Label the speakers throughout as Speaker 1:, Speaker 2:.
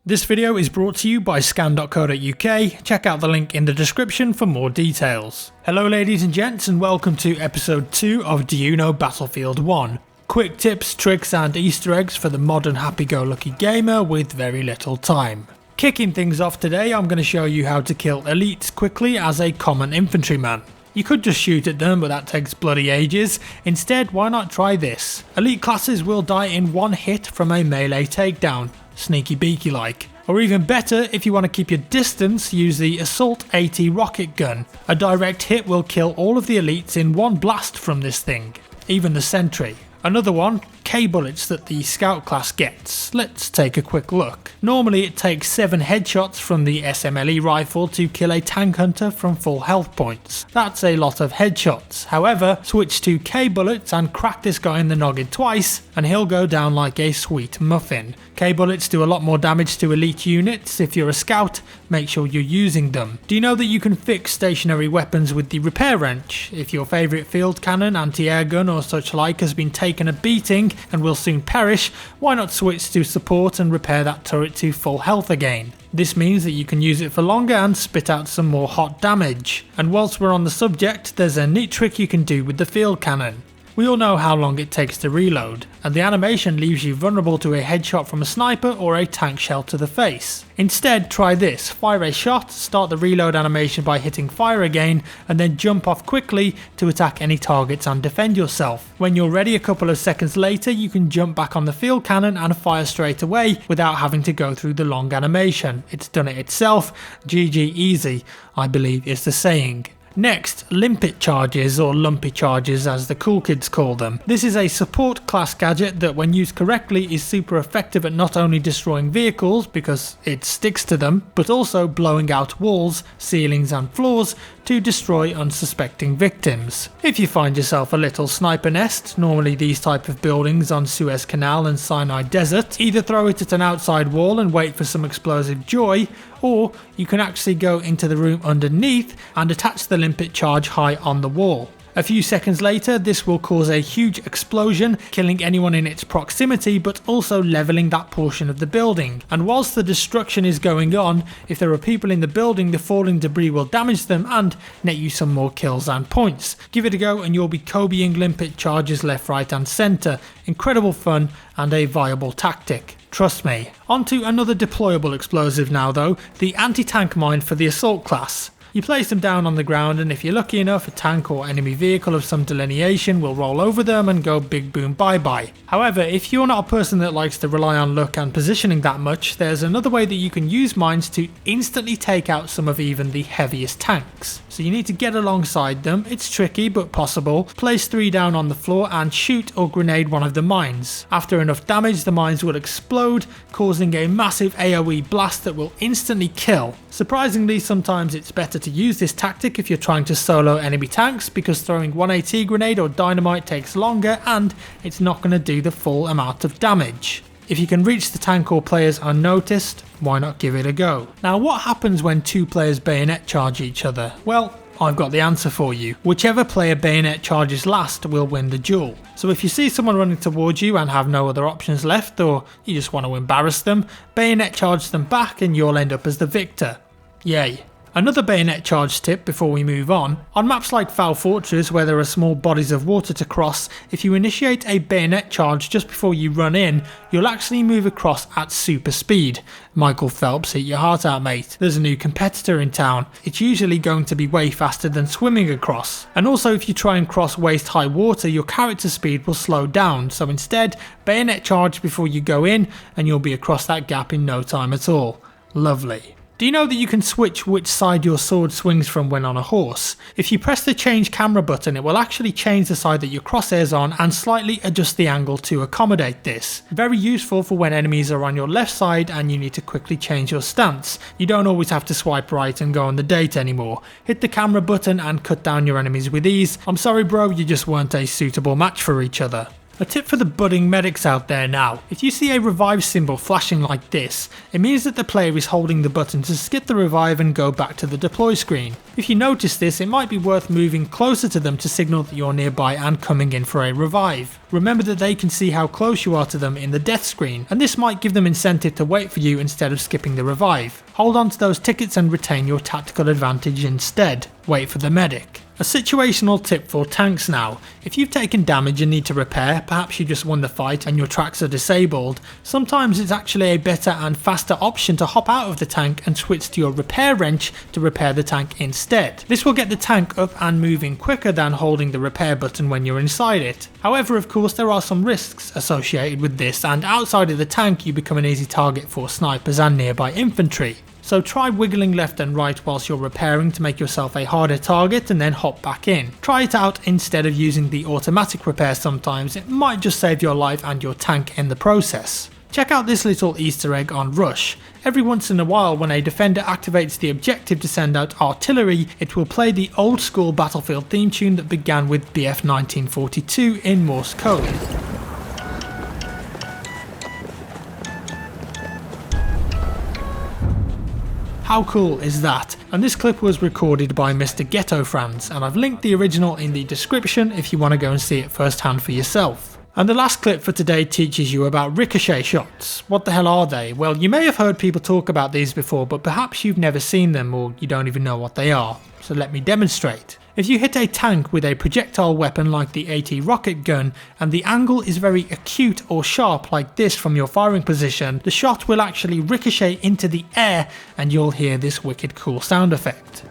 Speaker 1: This video is brought to you by scan.co.uk, check out the link in the description for more details. Hello ladies and gents, and welcome to episode 2 of Do You Know Battlefield 1? Quick tips, tricks and easter eggs for the modern happy-go-lucky gamer with very little time. Kicking things off today, I'm going to show you how to kill elites quickly as a common infantryman. You could just shoot at them, but that takes bloody ages. Instead, why not try this? Elite classes will die in one hit from a melee takedown. Sneaky beaky like. Or even better, if you want to keep your distance, use the Assault AT rocket gun. A direct hit will kill all of the elites in one blast from this thing, even the sentry. Another one, K-bullets that the scout class gets. Let's take a quick look. Normally it takes 7 headshots from the SMLE rifle to kill a tank hunter from full health points. That's a lot of headshots. However, switch to K-bullets and crack this guy in the noggin twice and he'll go down like a sweet muffin. K-bullets do a lot more damage to elite units. If you're a scout, make sure you're using them. Do you know that you can fix stationary weapons with the repair wrench? If your favourite field cannon, anti-air gun or such like has been taken a beating and will soon perish, why not switch to support and repair that turret to full health again? This means that you can use it for longer and spit out some more hot damage. And whilst we're on the subject, there's a neat trick you can do with the field cannon. We all know how long it takes to reload, and the animation leaves you vulnerable to a headshot from a sniper or a tank shell to the face. Instead, try this: fire a shot, start the reload animation by hitting fire again, and then jump off quickly to attack any targets and defend yourself. When you're ready a couple of seconds later, you can jump back on the field cannon and fire straight away without having to go through the long animation. It's done it itself. GG easy, I believe is the saying. Next, Limpet Charges, or Lumpy Charges as the cool kids call them. This is a support class gadget that when used correctly is super effective at not only destroying vehicles because it sticks to them, but also blowing out walls, ceilings and floors to destroy unsuspecting victims. If you find yourself a little sniper nest, normally these type of buildings on Suez Canal and Sinai Desert, either throw it at an outside wall and wait for some explosive joy, or you can actually go into the room underneath and attach the limpet charge high on the wall. A few seconds later, this will cause a huge explosion, killing anyone in its proximity but also levelling that portion of the building. And whilst the destruction is going on, if there are people in the building, the falling debris will damage them and net you some more kills and points. Give it a go and you'll be Kobeing limpet charges left, right and centre. Incredible fun and a viable tactic. Trust me. On to another deployable explosive now though, the AntiTank Mine for the assault class. You place them down on the ground and if you're lucky enough, a tank or enemy vehicle of some delineation will roll over them and go big boom bye bye. However, if you're not a person that likes to rely on luck and positioning that much, there's another way that you can use mines to instantly take out some of even the heaviest tanks. So you need to get alongside them. It's tricky but possible. Place 3 down on the floor and shoot or grenade one of the mines. After enough damage, the mines will explode, causing a massive AoE blast that will instantly kill. Surprisingly, sometimes it's better to use this tactic if you're trying to solo enemy tanks, because throwing one AT grenade or dynamite takes longer and it's not going to do the full amount of damage. If you can reach the tank or players unnoticed, why not give it a go? Now, what happens when 2 players bayonet charge each other? Well, I've got the answer for you. Whichever player bayonet charges last will win the duel. So if you see someone running towards you and have no other options left, or you just want to embarrass them, bayonet charge them back and you'll end up as the victor. Yay. Another bayonet charge tip before we move on maps like Fowl Fortress where there are small bodies of water to cross, if you initiate a bayonet charge just before you run in, you'll actually move across at super speed. Michael Phelps, hit your heart out mate. There's a new competitor in town. It's usually going to be way faster than swimming across. And also if you try and cross waist high water, your character speed will slow down, so instead bayonet charge before you go in and you'll be across that gap in no time at all. Lovely. Do you know that you can switch which side your sword swings from when on a horse? If you press the change camera button, it will actually change the side that your crosshair's on and slightly adjust the angle to accommodate this. Very useful for when enemies are on your left side and you need to quickly change your stance. You don't always have to swipe right and go on the date anymore. Hit the camera button and cut down your enemies with ease. I'm sorry bro, you just weren't a suitable match for each other. A tip for the budding medics out there now: if you see a revive symbol flashing like this, it means that the player is holding the button to skip the revive and go back to the deploy screen. If you notice this, it might be worth moving closer to them to signal that you're nearby and coming in for a revive. remember that they can see how close you are to them in the death screen, and this might give them incentive to wait for you instead of skipping the revive. Hold on to those tickets and retain your tactical advantage instead. Wait for the medic. A situational tip for tanks now. If you've taken damage and need to repair, perhaps you just won the fight and your tracks are disabled, sometimes it's actually a better and faster option to hop out of the tank and switch to your repair wrench to repair the tank instead. This will get the tank up and moving quicker than holding the repair button when you're inside it. However, of course, there are some risks associated with this, and outside of the tank you become an easy target for snipers and nearby infantry. So try wiggling left and right whilst you're repairing to make yourself a harder target and then hop back in. Try it out instead of using the automatic repair sometimes, it might just save your life and your tank in the process. Check out this little Easter egg on Rush. Every once in a while when a defender activates the objective to send out artillery, it will play the old school Battlefield theme tune that began with BF 1942 in Morse code. How cool is that? And this clip was recorded by Mr. Ghetto Franz, and I've linked the original in the description if you want to go and see it firsthand for yourself. And the last clip for today teaches you about Ricochet Shots. What the hell are they? Well, you may have heard people talk about these before, but perhaps you've never seen them or you don't even know what they are. So let me demonstrate. If you hit a tank with a projectile weapon like the AT rocket gun and the angle is very acute or sharp like this from your firing position, the shot will actually ricochet into the air and you'll hear this wicked cool sound effect.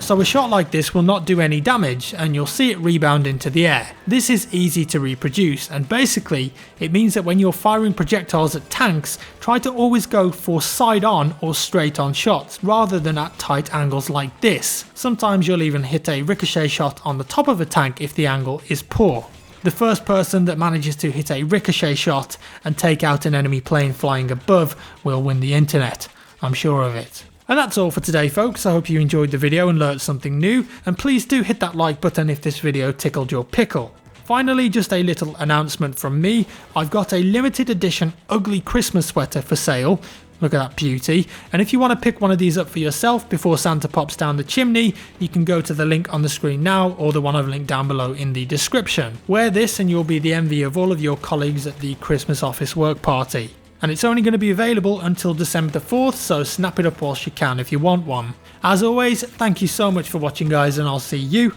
Speaker 1: So a shot like this will not do any damage and you'll see it rebound into the air. This is easy to reproduce, and basically it means that when you're firing projectiles at tanks, try to always go for side on or straight on shots rather than at tight angles like this. Sometimes you'll even hit a ricochet shot on the top of a tank if the angle is poor. The first person that manages to hit a ricochet shot and take out an enemy plane flying above will win the internet. I'm sure of it. And that's all for today folks, I hope you enjoyed the video and learnt something new, and please do hit that like button if this video tickled your pickle. Finally, just a little announcement from me, I've got a limited edition ugly Christmas sweater for sale. Look at that beauty, and if you want to pick one of these up for yourself before Santa pops down the chimney, you can go to the link on the screen now or the one I've linked down below in the description. Wear this and you'll be the envy of all of your colleagues at the Christmas office work party. And it's only going to be available until December the 4th, so snap it up whilst you can if you want one. As always, thank you so much for watching guys, and I'll see you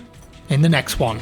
Speaker 1: in the next one.